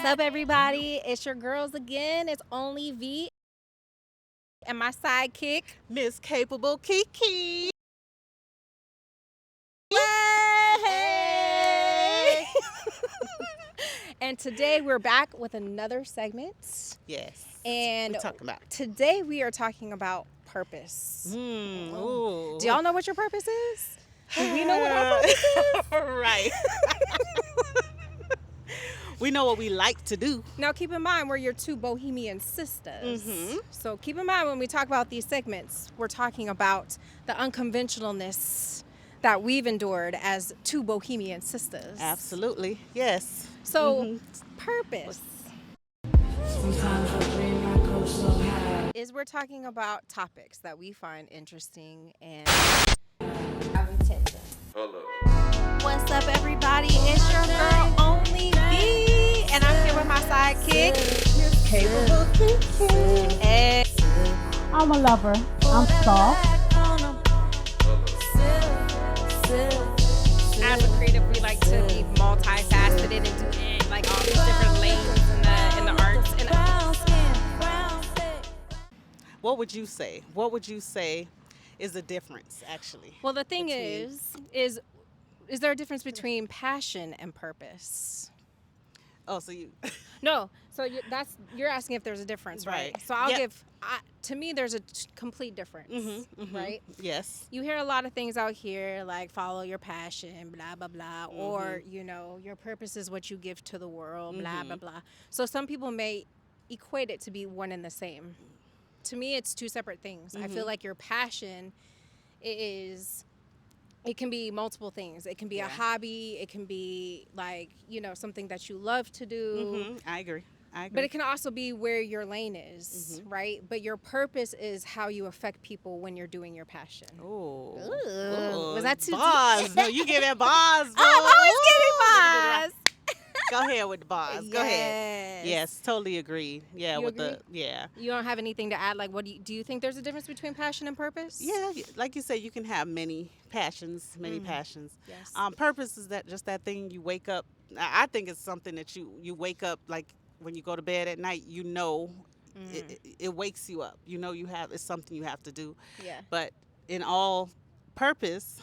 up, everybody? It's your girls again. It's Only V and my sidekick, Miss Kaypable Kiki. Hey! And today we're back with another segment. Yes. And we're talking about. Today we are talking about purpose. Ooh. Do y'all know what your purpose is? Do we know what our purpose is? Right. We know what we like to do. Now, keep in mind, we're your two bohemian sisters. Mm-hmm. So keep in mind when we talk about these segments, we're talking about the unconventionalness that we've endured as two bohemian sisters. Absolutely. Yes. So, purpose is we're talking about topics that we find interesting and intense. Hello. What's up, everybody? It's your girl, Only V, and I'm here with my sidekick, Kaypable Kiki. and I'm a lover. I'm soft. as a creative, we like to be multifaceted and do like all these different lanes in the arts. And What would you say? What would you say is the difference, actually? well, the thing between- is there a difference between passion and purpose? Oh, so you. No, so you're asking if there's a difference, right? So I'll Yeah. to me, there's a complete difference, right? Yes. You hear a lot of things out here like follow your passion, blah, blah, blah, or, your purpose is what you give to the world, blah, blah, blah. So some people may equate it to be one and the same. To me, it's two separate things. I feel like your passion it can be multiple things. It can be a hobby. It can be like, something that you love to do. I agree. But it can also be where your lane is, right? But your purpose is how you affect people when you're doing your passion. Ooh. Ooh. Was that too bars? No, you give that bars. I'm always getting bars. Go ahead with the bars. Go ahead. Yes. Yes, totally agree. Yeah, You with agree? yeah. You don't have anything to add? Like, do you think there's a difference between passion and purpose? Yeah, like you said, you can have many passions. Yes. Purpose is that thing you wake up. I think it's something that you wake up like when you go to bed at night. It wakes you up. It's something you have to do. Yeah. But in all purpose.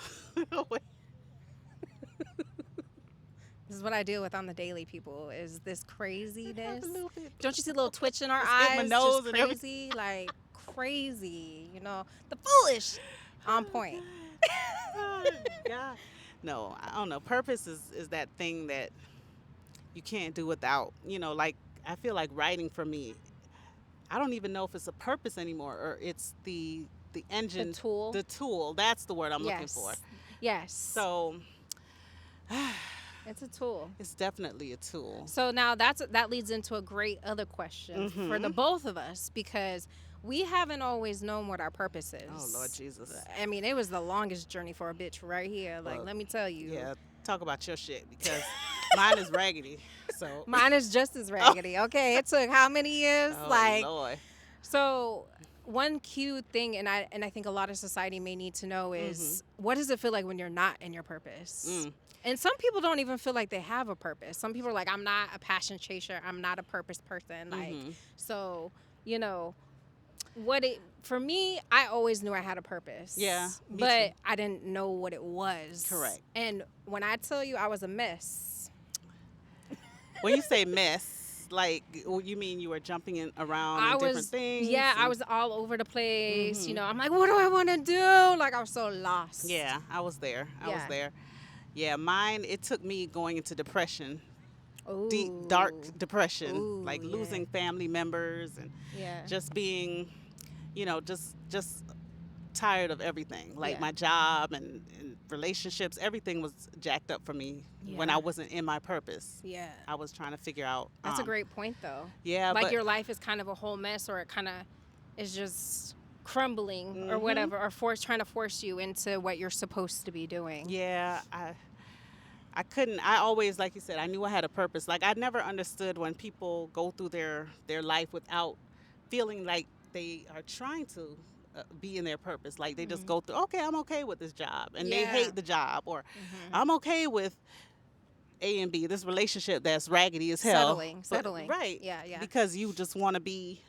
This is what I deal with on the daily, people, is this craziness. A little bit. Don't you see a little twitch in our It's eyes? in my nose Just and crazy, like crazy, the foolish on point. Oh, God. No, I don't know. Purpose is that thing that you can't do without. Like I feel like writing for me, I don't even know if it's a purpose anymore or it's the engine. The tool. The tool. That's the word I'm looking for. Yes. So It's a tool. it's definitely a tool. So now that leads into a great other question for the both of us, because we haven't always known what our purpose is. Oh, Lord Jesus. I mean, it was the longest journey for a bitch right here. Like, let me tell you. Yeah, talk about your shit because mine is raggedy. So Mine is just as raggedy. Okay, it took how many years? oh, Lord. So one cute thing, and I think a lot of society may need to know is what does it feel like when you're not in your purpose? And some people don't even feel like they have a purpose. Some people are like, I'm not a passion chaser. I'm not a purpose person. Like, so, for me, I always knew I had a purpose. Yeah, me but too. I didn't know what it was. Correct. And when I tell you I was a mess. When you say mess, like you mean you were jumping around in different things? Yeah, I was all over the place. I'm like, what do I want to do? Like, I was so lost. Yeah, I was there. I was Yeah. there. Yeah, mine, it took me going into depression, Ooh. deep, dark depression, Ooh, like yeah. losing family members and Yeah. just being, just tired of everything. Like Yeah. my job and relationships, everything was jacked up for me when Yeah. I wasn't in my purpose. Yeah. I was trying to figure out. That's a great point, though. Yeah, Like, but your life is kind of a whole mess, or it kind of is just crumbling or whatever, or trying to force you into what you're supposed to be doing. yeah, I couldn't. I always, like you said, I knew I had a purpose. Like I never understood when people go through their life without feeling like they are trying to be in their purpose. Like they just go through. Okay, I'm okay with this job, and they Yeah. hate the job, or I'm okay with A and B, this relationship that's raggedy as hell. Settling. Right. Yeah, yeah. Because you just want to be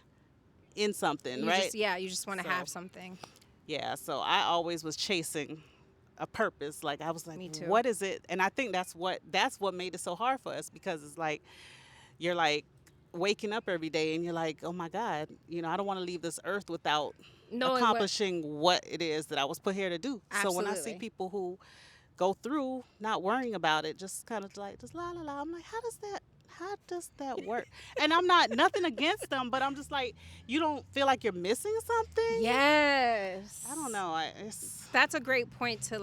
in something, right? You just want to So, have something. Yeah, so I always was chasing a purpose. Like I was like, Me too. what is it? And I think that's what made it so hard for us, because it's like you're like waking up every day and you're like, oh my God, I don't want to leave this earth without accomplishing what it is that I was put here to do. Absolutely. So when I see people who go through not worrying about it, just kind of like just la la la, I'm like, how does that work? And I'm not nothing against them, but I'm just like, you don't feel like you're missing something? Yes. I don't know. That's a great point to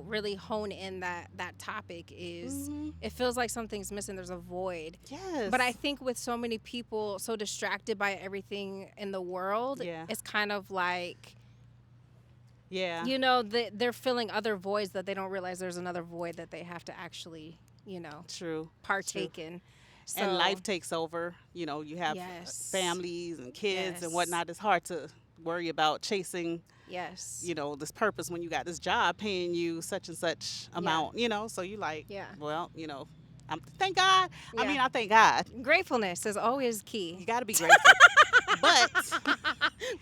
really hone in that topic is it feels like something's missing. There's a void. Yes. But I think with so many people so distracted by everything in the world, it's kind of like, they're filling other voids that they don't realize there's another void that they have to actually, True. partake in. So, and life takes over. You have families and kids and whatnot. It's hard to worry about chasing this purpose when you got this job paying you such and such amount, so you like, well, thank God. I mean, I thank God. Gratefulness is always key. You got to be grateful. But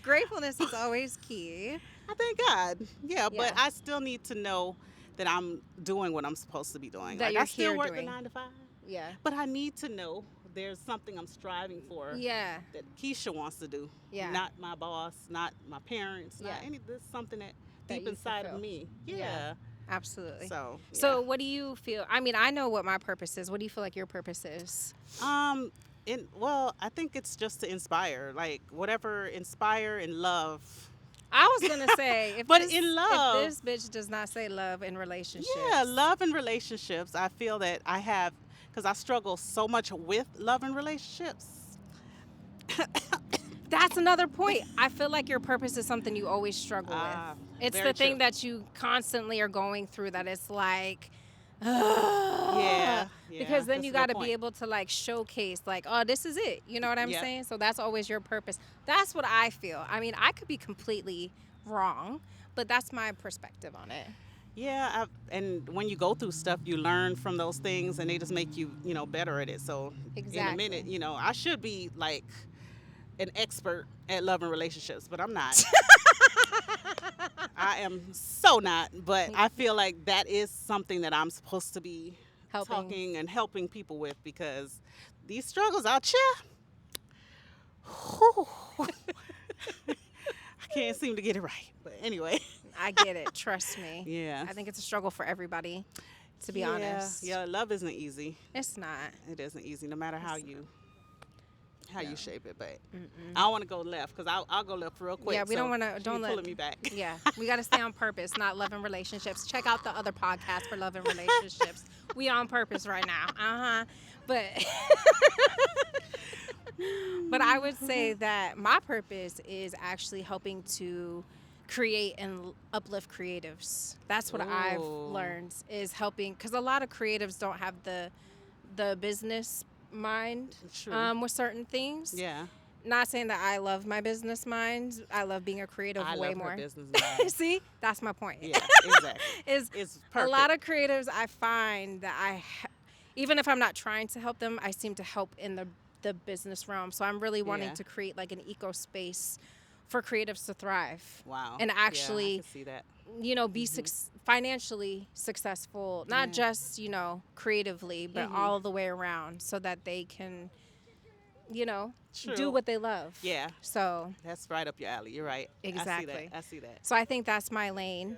gratefulness is always key. I thank God. Yeah, but I still need to know that I'm doing what I'm supposed to be doing. That like, you're I still here work doing. the 9 to 5. Yeah. But I need to know there's something I'm striving for. Yeah. That Keisha wants to do. Yeah. Not my boss, not my parents, not any. This is something that deep inside of me. Yeah. Absolutely. So what do you feel? I mean, I know what my purpose is. What do you feel like your purpose is? Well, I think it's just to inspire, like whatever inspire and love. I was gonna say, in love, if this bitch does not say love in relationships. Yeah, love and relationships. I feel that I have, because I struggle so much with love and relationships. That's another point. I feel like your purpose is something you always struggle with. It's the thing that you constantly are going through. That it's like. Because then you got to be able to like showcase like, oh, this is it. You know what I'm saying? So that's always your purpose. That's what I feel. I mean, I could be completely wrong, but that's my perspective on it. Yeah, and when you go through stuff, you learn from those things, and they just make you, better at it. So in a minute, I should be like an expert at love and relationships, but I'm not. I am so not, but I feel like that is something that I'm supposed to be talking and helping people with, because these struggles out here, I can't seem to get it right. But anyway. I get it. Trust me. Yeah. I think it's a struggle for everybody, to be honest. Yeah, love isn't easy. It's not. It isn't easy, no matter how you shape it, but I don't want to go left, because I'll go left real quick. Yeah, we don't want to. Don't let pulling me back. Yeah, we got to stay on purpose, not love and relationships. Check out the other podcast for love and relationships. We on purpose right now. But but I would say that my purpose is actually helping to create and uplift creatives. That's what I've learned, is helping, because a lot of creatives don't have the business mind with certain things. Yeah. Not saying that I love my business mind. I love being a creative way more. Her business mind. See, that's my point. Yeah, exactly. It's perfect. A lot of creatives, I find that even if I'm not trying to help them, I seem to help in the business realm. So I'm really wanting to create like an eco space for creatives to thrive. Wow. And actually, I can see that. Be financially successful, not just, creatively, but all the way around, so that they can, do what they love. Yeah. So that's right up your alley. You're right. Exactly. I see that. So I think that's my lane.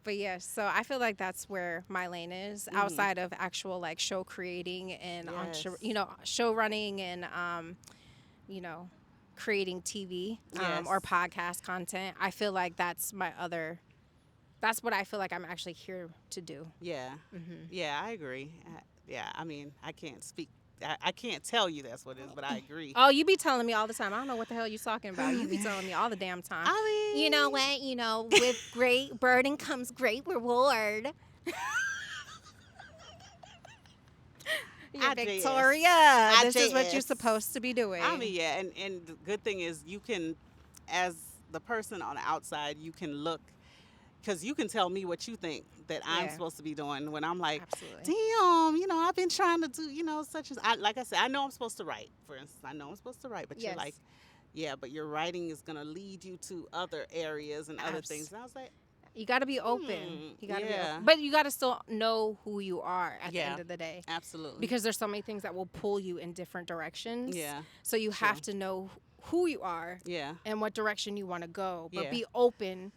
But yes, so I feel like that's where my lane is, outside of actual like show creating and show running and creating TV or podcast content. I feel like that's what I feel like I'm actually here to do. Yeah. Yeah, I agree. I mean, I can't speak. I can't tell you that's what it is, but I agree. Oh, you be telling me all the time. I don't know what the hell you're talking about. You be telling me all the damn time. I mean, you know what? With great burden comes great reward. Victoria, this is what you're supposed to be doing. I mean, yeah, and the good thing is you can, as the person on the outside, you can look, because you can tell me what you think that I'm Yeah. supposed to be doing when I'm like, Absolutely. damn, I've been trying to do, such as, like I said, I know I'm supposed to write, for instance. I know I'm supposed to write, but you're Yes. like, yeah, but your writing is going to lead you to other areas and other things. And I was like, You got to be open. You got to be yeah. open. But you got to still know who you are at the Yeah. end of the day. Absolutely. Because there's so many things that will pull you in different directions. Yeah. So you True. have to know who you are Yeah. and what direction you want to go. But Yeah. be open.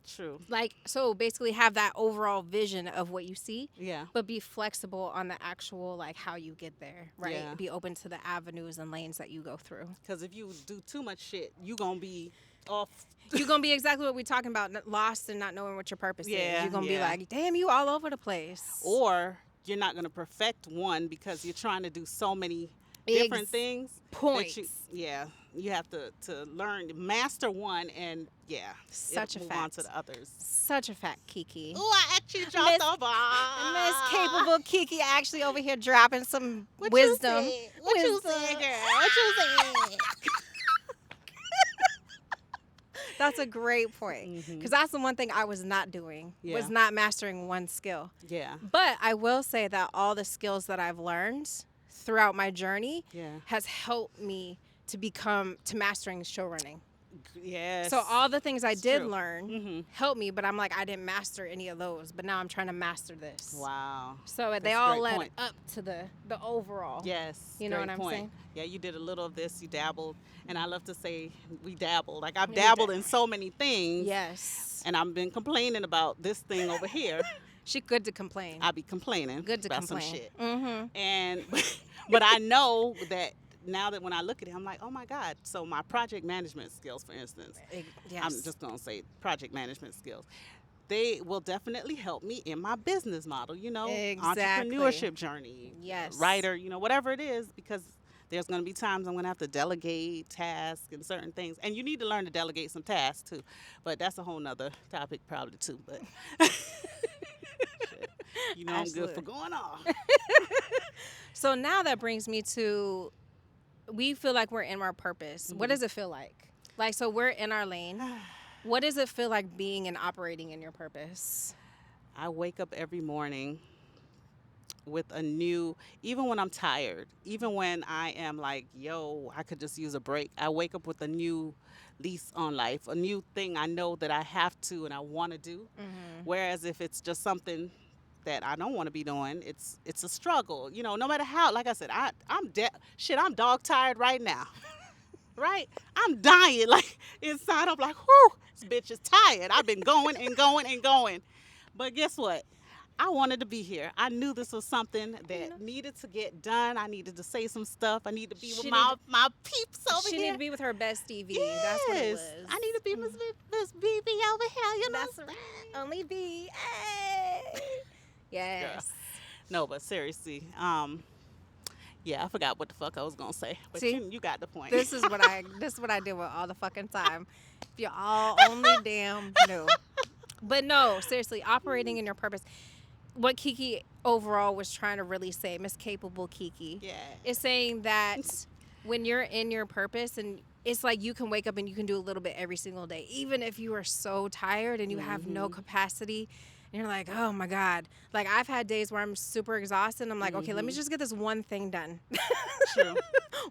True. Like, so basically have that overall vision of what you see. Yeah. But be flexible on the actual, like, how you get there, right? Yeah. Be open to the avenues and lanes that you go through. Because if you do too much shit, you going to be off. You're going to be exactly what we're talking about, lost and not knowing what your purpose is. You're going to be like, damn, you all over the place. Or you're not going to perfect one because you're trying to do so many different things. Points. You have to learn, master one, and Such a move fact. on to the others. Such a fact, Kiki. Oh, I actually dropped Miss- the ball. Miss Kaypable Kiki actually over here dropping some What wisdom. You said? What you said, girl? What you said? That's a great point. Because that's the one thing I was not doing, was not mastering one skill. Yeah. But I will say that all the skills that I've learned throughout my journey has helped me to mastering show running. Yes. So all the things I did true. learn helped me, but I'm like, I didn't master any of those. But now I'm trying to master this. Wow. So they That's a all great led point. up to the overall. Yes. You know great what I'm point. saying? Yeah, you did a little of this, you dabbled. And I love to say we dabbled. Like I've We dabbled dab- in so many things. Yes. And I've been complaining about this thing over here. She good to complain. I be complaining Good to about complain. some shit. Mm-hmm. And but I know that now that when I look at it, I'm like, oh my God. So my project management skills, for instance, Yes. I'm just gonna say project management skills. They will definitely help me in my business model, Exactly. entrepreneurship journey, Yes. writer, whatever it is, because there's going to be times I'm going to have to delegate tasks and certain things. And you need to learn to delegate some tasks too. But that's a whole nother topic probably too. But shit. I'm good for Absolutely. going off. So now that brings me to, we feel like we're in our purpose. What does it feel like? Like, so we're in our lane. What does it feel like being and operating in your purpose? I wake up every morning with a new, even when I'm tired, even when I am like, yo, I could just use a break, I wake up with a new lease on life, a new thing I know that I have to and I want to do. Whereas if it's just something that I don't want to be doing, it's a struggle. No matter how, like I said, I'm dog tired right now. Right? I'm dying. Like inside, I'm like, whew, this bitch is tired. I've been going and going and going. But guess what? I wanted to be here. I knew this was something that needed to get done. I needed to say some stuff. I need to be with my peeps over She here. need to be with her bestie V. Yes. That's what it was. I need to be Miss BB over here. That's only V. Hey. Yes. No, but seriously, yeah, I forgot what the fuck I was gonna say. But See? you got the point. This is what I deal with all the fucking time. If you all only damn knew. But no, seriously, operating in your purpose. What Kiki overall was trying to really say, Miss Kaypable Kiki, is saying that when you're in your purpose, and it's like you can wake up and you can do a little bit every single day, even if you are so tired and you have no capacity. And you're like, oh my God. Like I've had days where I'm super exhausted and I'm like, okay, let me just get this one thing done. True.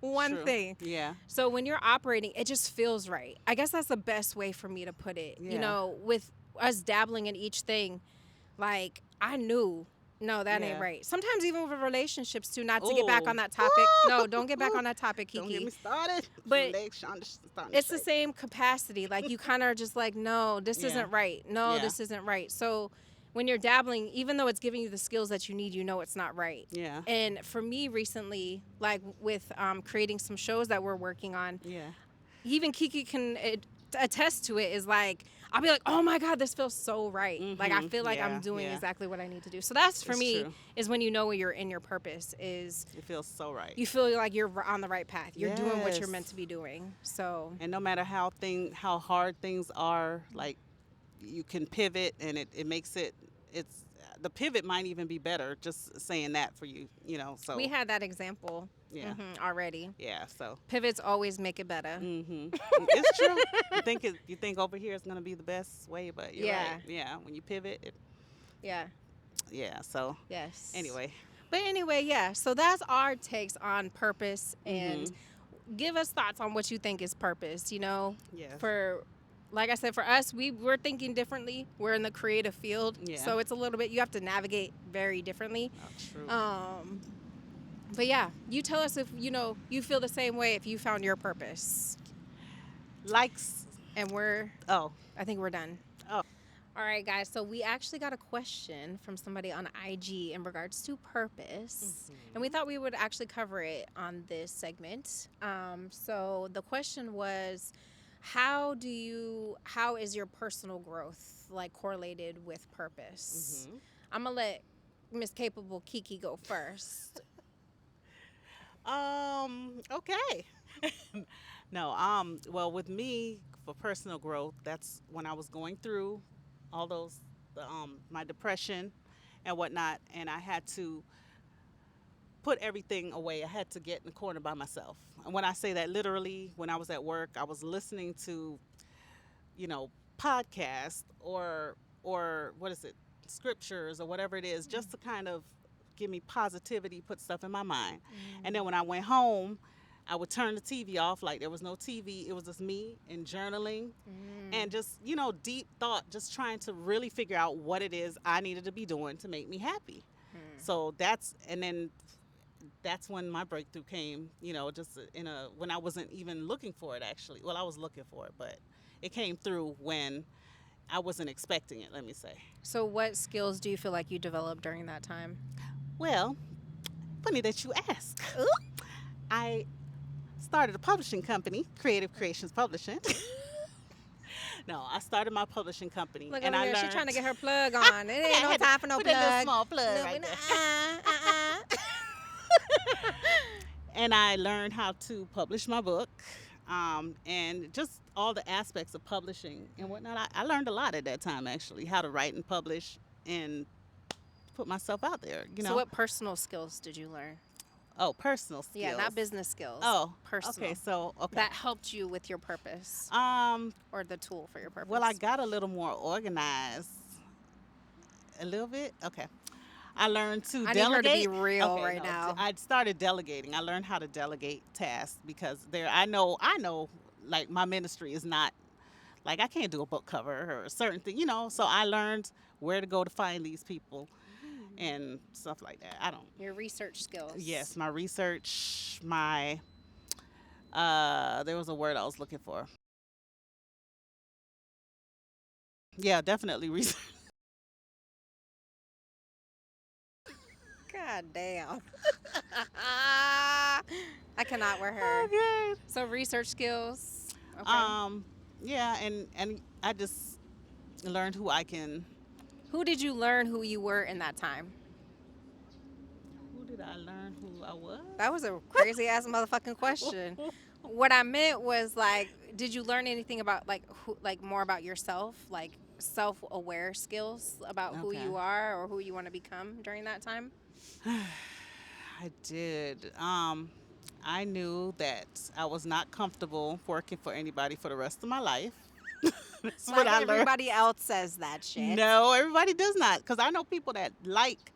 One True. thing. Yeah. So when you're operating, it just feels right. I guess that's the best way for me to put it. Yeah. With us dabbling in each thing, like I knew, no, that ain't Yeah. right. Sometimes even with relationships too, not to get back on that topic. No, don't get back on that topic, Kiki. Don't get me started. But Legs starting to it's the shake. same capacity. Like you kind of are just like, no, this Yeah. isn't right. No, Yeah. this isn't right. So when you're dabbling, even though it's giving you the skills that you need, it's not right. Yeah. And for me recently, like with creating some shows that we're working on, Yeah. even Kiki can attest to it, is like, I'll be like, oh my God, this feels so right. Like I feel like Yeah, I'm doing yeah. exactly what I need to do. So that's for It's me true. is when you know where you're in your purpose, is It feels so right. you feel like you're on the right path. You're doing what you're Yes. meant to be doing. So And no matter how hard things are, like you can pivot, and it makes the pivot might even be better. Just saying that for you, So we had that example Yeah. Already. Yeah. So. Pivots always make it better. It's true. You think over here is gonna be the best way, but you're Yeah. right. Yeah. When you pivot, Yeah. yeah. So. Yes. Anyway. But anyway, yeah. So that's our takes on purpose, and Mm-hmm. give us thoughts on what you think is purpose. You know, Yes. for like I said, for us, we're thinking differently. We're in the creative field, Yeah. so it's a little bit, you have to navigate very differently. Oh, true. But yeah, you tell us if you feel the same way if you found your purpose. Likes. And I think we're done. Oh. All right, guys. So we actually got a question from somebody on IG in regards to purpose, and we thought we would actually cover it on this segment. So the question was, how is your personal growth like correlated with purpose? I'm gonna let Miss Kaypable Kiki go first. Okay. No, well, with me, for personal growth, that's when I was going through all those, my depression and whatnot, and I had to put everything away. I had to get in the corner by myself. And when I say that, literally, when I was at work, I was listening to, podcasts or what is it, scriptures or whatever it is, just to kind of give me positivity, put stuff in my mind. And then when I went home, I would turn the TV off like there was no TV. It was just me and journaling and just, deep thought, just trying to really figure out what it is I needed to be doing to make me happy. So that's when my breakthrough came, just when I wasn't even looking for it, actually. Well, I was looking for it, but it came through when I wasn't expecting it, let me say. So what skills do you feel like you developed during that time? Well, funny that you ask. I started a publishing company, Creative Creations Publishing. No, I started my publishing company. Look and over I here, learned. she's trying to get her plug on. It ain't no time for no Put a little plug. small plug right there. And I learned how to publish my book, and just all the aspects of publishing and whatnot. I learned a lot at that time, actually, how to write and publish and put myself out there. So what personal skills did you learn? Oh, personal skills. Yeah, not business skills. Oh, personal. Okay. That helped you with your purpose. Or the tool for your purpose. Well, I got a little more organized. A little bit. Okay. I learned to delegate. I need her to be real right now. I started delegating. I learned how to delegate tasks because I know, like my ministry is not, like I can't do a book cover or a certain thing, so I learned where to go to find these people and stuff like that. Your research skills. Yes, my research, there was a word I was looking for. Yeah, definitely research. God damn. I cannot wear her. Okay. So research skills. Okay. Yeah, and I just learned who I can. Who did you learn who you were in that time? Who did I learn who I was? That was a crazy ass motherfucking question. What I meant was, like, did you learn anything about more about yourself, like self-aware skills about who you are or who you want to become during that time? I did. I knew that I was not comfortable working for anybody for the rest of my life. That's what I learned. Everybody else says that shit. No, everybody does not. Because I know people that like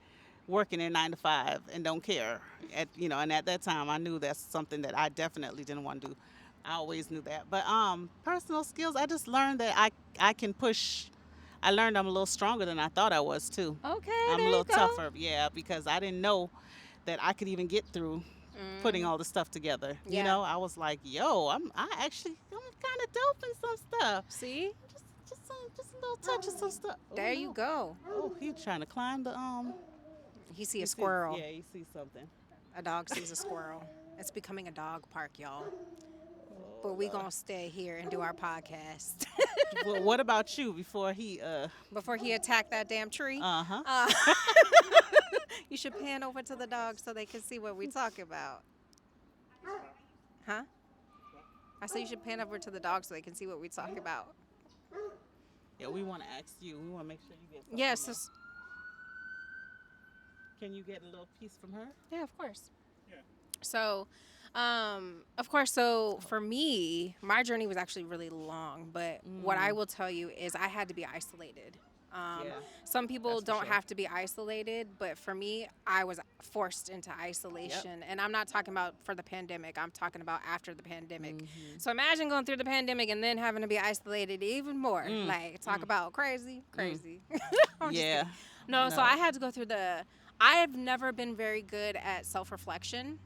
working in 9 to 5 and don't care. And at that time, I knew that's something that I definitely didn't want to do. I always knew that. But personal skills, I just learned that I can push. I learned I'm a little stronger than I thought I was, too. Okay, I'm a little tougher, because I didn't know that I could even get through putting all the stuff together. Yeah. I was like, yo, I'm kind of dope in some stuff. See? Just a little touch of some stuff. There you go. Oh, he's trying to climb the He see a squirrel. Yeah, he sees something. A dog sees a squirrel. It's becoming a dog park, y'all. But we gonna stay here and do our podcast. Well, what about you before he Before he attacked that damn tree? Uh-huh. You should pan over to the dog so they can see what we talking about. Huh? I said you should pan over to the dog so they can see what we talking about. Yeah, we want to ask you. We want to make sure you get something. Yes. Can you get a little piece from her? Yeah, of course. Yeah. So, of course, so for me, my journey was actually really long, but what I will tell you is I had to be isolated. Yeah, Some people that's for don't sure. have to be isolated, but for me, I was forced into isolation. And I'm not talking about for the pandemic, I'm talking about after the pandemic. So imagine going through the pandemic and then having to be isolated even more. Like, talk about crazy, crazy. I'm just Yeah. kidding. No, so No. I had to go through I have never been very good at self reflection.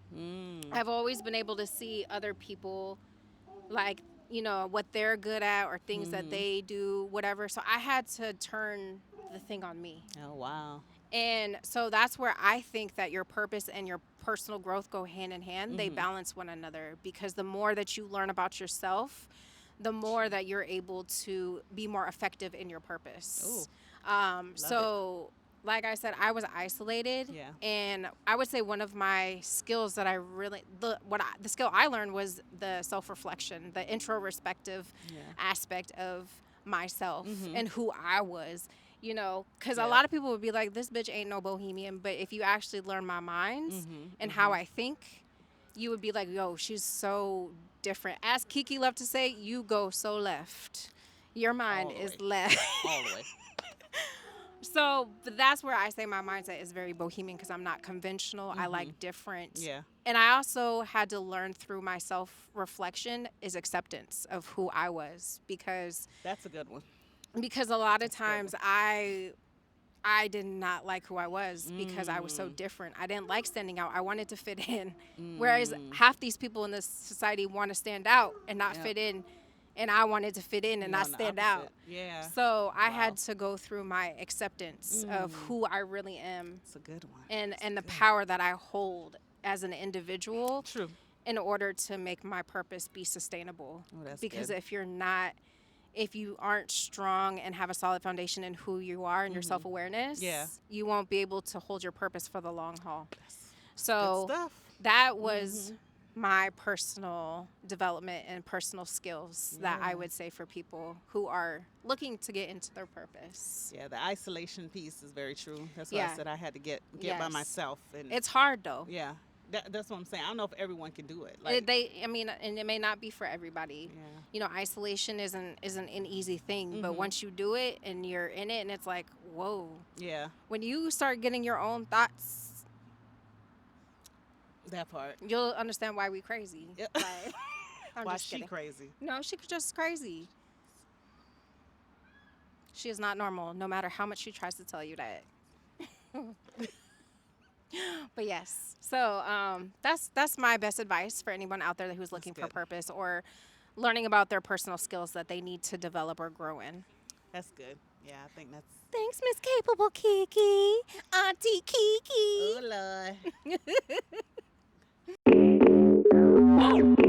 I've always been able to see other people, like, what they're good at or things that they do, whatever. So I had to turn the thing on me. Oh, wow. And so that's where I think that your purpose and your personal growth go hand in hand. They balance one another, because the more that you learn about yourself, the more that you're able to be more effective in your purpose. So, like I said, I was isolated, Yeah. and I would say one of my skills that I really the skill I learned was the self reflection, the introspective aspect of myself and who I was. Because a lot of people would be like, this bitch ain't no bohemian. But if you actually learn my minds and how I think, you would be like, yo, she's so different. As Kiki loved to say, you go so left. Your mind All the is way. left. All the way. So, but that's where I say my mindset is very bohemian, because I'm not conventional. I like different. Yeah. And I also had to learn through my self-reflection is acceptance of who I was, because That's a good one. a lot of times I did not like who I was, because I was so different. I didn't like standing out. I wanted to fit in. Whereas half these people in this society want to stand out and not fit in, and I wanted to fit in and You're not on the stand opposite. out. Yeah. So I had to go through my acceptance of who I really am, It's a good one. and the power that I hold as an individual. True. In order to make my purpose be sustainable. Oh, that's Because good. if you aren't strong and have a solid foundation in who you are and your self-awareness, you won't be able to hold your purpose for the long haul. So Good stuff. that was my personal development and personal skills that I would say for people who are looking to get into their purpose. Yeah, the isolation piece is very true. That's why Yeah. I said I had to get by Yes. myself. And It's hard though. yeah, that's what I'm saying. I don't know if everyone can do it. And it may not be for everybody. Yeah. Isolation isn't an easy thing, but once you do it and you're in it, and it's like, whoa. Yeah, When you start getting your own thoughts, that part. you'll understand why we crazy. Yep. Like, I'm Why just she kidding. crazy? No, she's just crazy. She is not normal, no matter how much she tries to tell you that. But yes, so that's my best advice for anyone out there who's looking for good. purpose or learning about their personal skills that they need to develop or grow in. That's good. Yeah, I think that's. Thanks, Miss Kaypable Kiki, Auntie Kiki. Oh Lord.